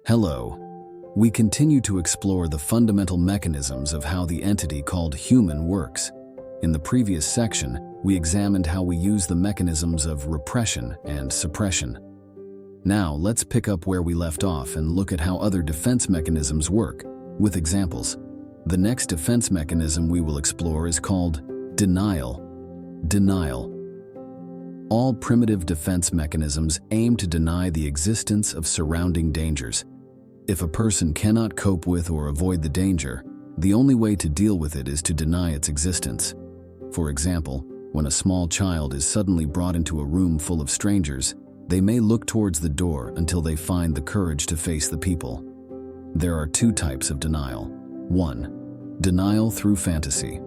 Hello. We continue to explore the fundamental mechanisms of how the entity called human works. In the previous section, we examined how we use the mechanisms of repression and suppression. Now, let's pick up where we left off and look at how other defense mechanisms work, with examples. The next defense mechanism we will explore is called denial. Denial. All primitive defense mechanisms aim to deny the existence of surrounding dangers. If a person cannot cope with or avoid the danger, the only way to deal with it is to deny its existence. For example, when a small child is suddenly brought into a room full of strangers, they may look towards the door until they find the courage to face the people. There are two types of denial. 1. Denial through fantasy.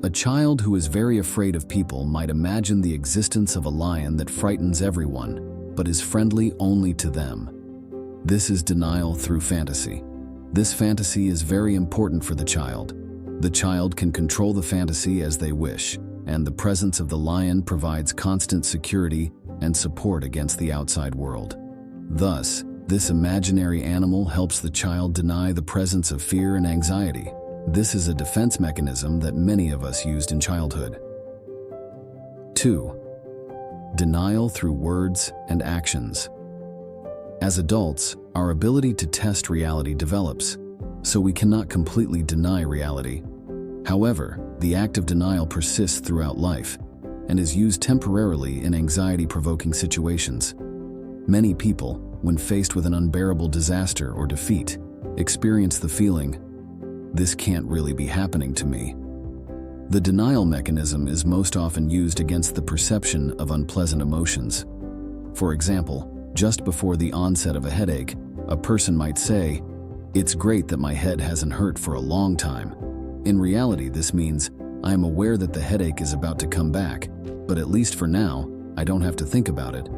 A child who is very afraid of people might imagine the existence of a lion that frightens everyone, but is friendly only to them. This is denial through fantasy. This fantasy is very important for the child. The child can control the fantasy as they wish, and the presence of the lion provides constant security and support against the outside world. Thus, this imaginary animal helps the child deny the presence of fear and anxiety. This is a defense mechanism that many of us used in childhood. 2. Denial through words and actions. As adults, our ability to test reality develops, so we cannot completely deny reality. However, the act of denial persists throughout life and is used temporarily in anxiety-provoking situations. Many people, when faced with an unbearable disaster or defeat, experience the feeling, "This can't really be happening to me." The denial mechanism is most often used against the perception of unpleasant emotions. For example, just before the onset of a headache, a person might say, "It's great that my head hasn't hurt for a long time." In reality, this means, "I am aware that the headache is about to come back, but at least for now, I don't have to think about it."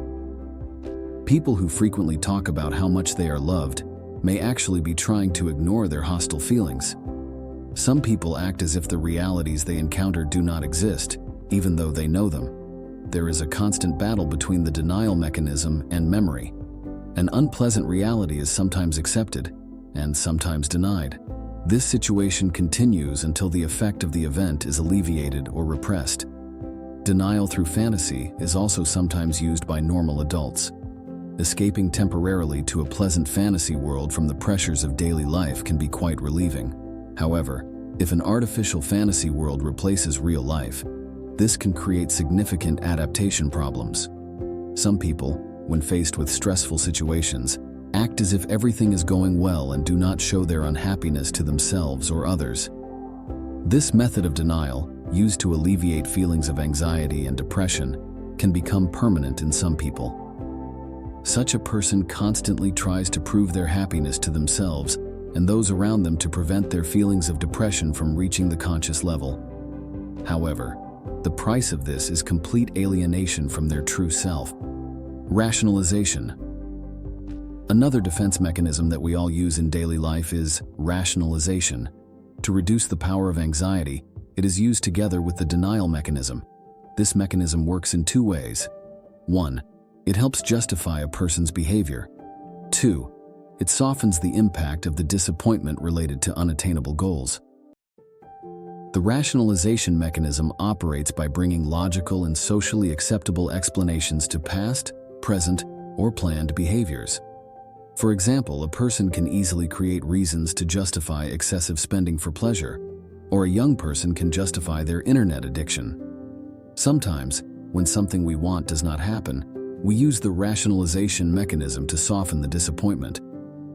People who frequently talk about how much they are loved may actually be trying to ignore their hostile feelings. Some people act as if the realities they encounter do not exist, even though they know them. There is a constant battle between the denial mechanism and memory. An unpleasant reality is sometimes accepted and sometimes denied. This situation continues until the effect of the event is alleviated or repressed. Denial through fantasy is also sometimes used by normal adults. Escaping temporarily to a pleasant fantasy world from the pressures of daily life can be quite relieving. However, if an artificial fantasy world replaces real life, this can create significant adaptation problems. Some people, when faced with stressful situations, act as if everything is going well and do not show their unhappiness to themselves or others. This method of denial, used to alleviate feelings of anxiety and depression, can become permanent in some people. Such a person constantly tries to prove their happiness to themselves and those around them to prevent their feelings of depression from reaching the conscious level. However, the price of this is complete alienation from their true self. Rationalization. Another defense mechanism that we all use in daily life is rationalization. To reduce the power of anxiety, it is used together with the denial mechanism. This mechanism works in two ways. 1. It helps justify a person's behavior. 2. It softens the impact of the disappointment related to unattainable goals. The rationalization mechanism operates by bringing logical and socially acceptable explanations to past, present, or planned behaviors. For example, a person can easily create reasons to justify excessive spending for pleasure, or a young person can justify their internet addiction. Sometimes, when something we want does not happen, we use the rationalization mechanism to soften the disappointment.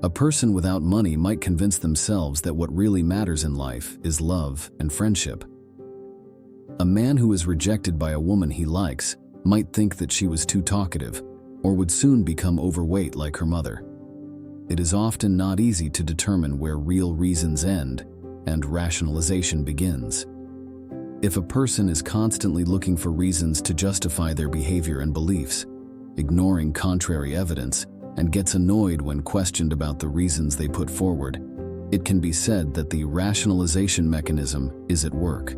A person without money might convince themselves that what really matters in life is love and friendship. A man who is rejected by a woman he likes might think that she was too talkative, or would soon become overweight like her mother. It is often not easy to determine where real reasons end and rationalization begins. If a person is constantly looking for reasons to justify their behavior and beliefs, ignoring contrary evidence, and gets annoyed when questioned about the reasons they put forward, it can be said that the rationalization mechanism is at work.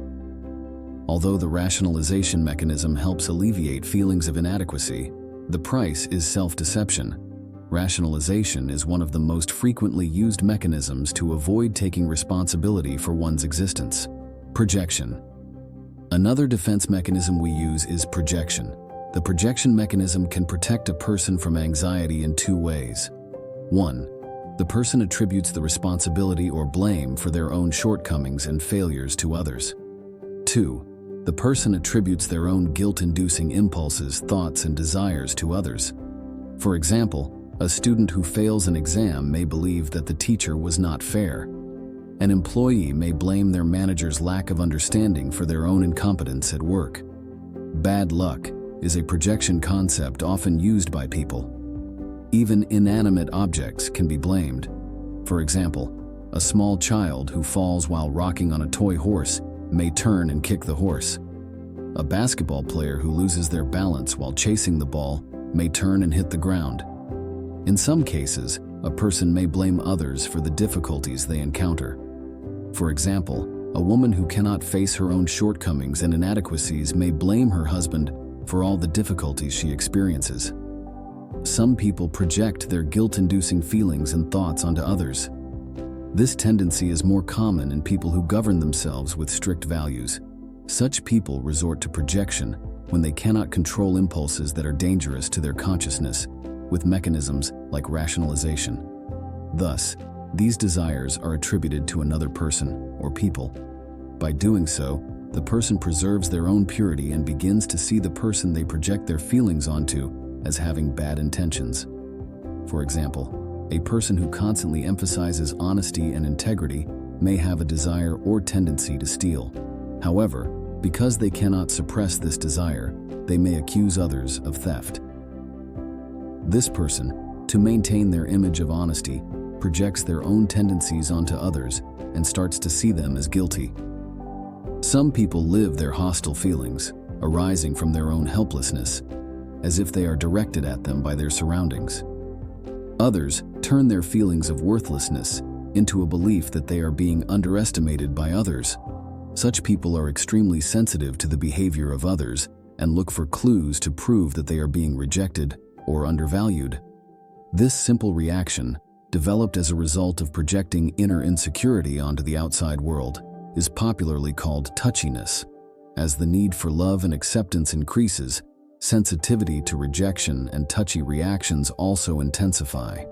Although the rationalization mechanism helps alleviate feelings of inadequacy, the price is self-deception. Rationalization is one of the most frequently used mechanisms to avoid taking responsibility for one's existence. Projection. Another defense mechanism we use is projection. The projection mechanism can protect a person from anxiety in two ways. 1. The person attributes the responsibility or blame for their own shortcomings and failures to others. 2. The person attributes their own guilt-inducing impulses, thoughts, and desires to others. For example, a student who fails an exam may believe that the teacher was not fair. An employee may blame their manager's lack of understanding for their own incompetence at work. Bad luck is a projection concept often used by people. Even inanimate objects can be blamed. For example, a small child who falls while rocking on a toy horse may turn and kick the horse. A basketball player who loses their balance while chasing the ball may turn and hit the ground. In some cases, a person may blame others for the difficulties they encounter. For example, a woman who cannot face her own shortcomings and inadequacies may blame her husband for all the difficulties she experiences. Some people project their guilt-inducing feelings and thoughts onto others. This tendency is more common in people who govern themselves with strict values. Such people resort to projection when they cannot control impulses that are dangerous to their consciousness, with mechanisms like rationalization. Thus, these desires are attributed to another person or people. By doing so, the person preserves their own purity and begins to see the person they project their feelings onto as having bad intentions. For example, a person who constantly emphasizes honesty and integrity may have a desire or tendency to steal. However, because they cannot suppress this desire, they may accuse others of theft. This person, to maintain their image of honesty, projects their own tendencies onto others and starts to see them as guilty. Some people live their hostile feelings, arising from their own helplessness, as if they are directed at them by their surroundings. Others turn their feelings of worthlessness into a belief that they are being underestimated by others. Such people are extremely sensitive to the behavior of others and look for clues to prove that they are being rejected or undervalued. This simple reaction, developed as a result of projecting inner insecurity onto the outside world, is popularly called touchiness. As the need for love and acceptance increases, sensitivity to rejection and touchy reactions also intensify.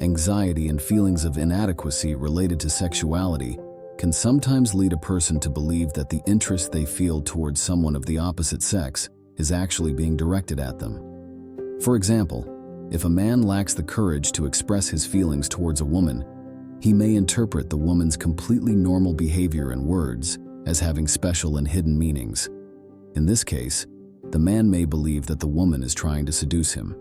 Anxiety and feelings of inadequacy related to sexuality can sometimes lead a person to believe that the interest they feel towards someone of the opposite sex is actually being directed at them. For example, if a man lacks the courage to express his feelings towards a woman, he may interpret the woman's completely normal behavior and words as having special and hidden meanings. In this case, the man may believe that the woman is trying to seduce him.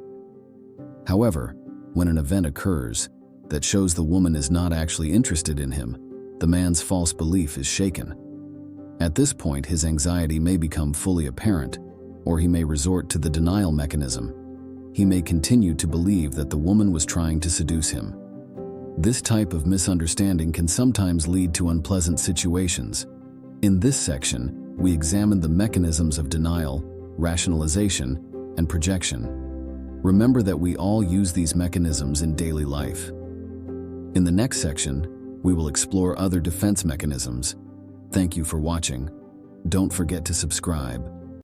However, when an event occurs that shows the woman is not actually interested in him, the man's false belief is shaken. At this point, his anxiety may become fully apparent, or he may resort to the denial mechanism. He may continue to believe that the woman was trying to seduce him. This type of misunderstanding can sometimes lead to unpleasant situations. In this section, we examine the mechanisms of denial, rationalization, and projection. Remember that we all use these mechanisms in daily life. In the next section, we will explore other defense mechanisms. Thank you for watching. Don't forget to subscribe.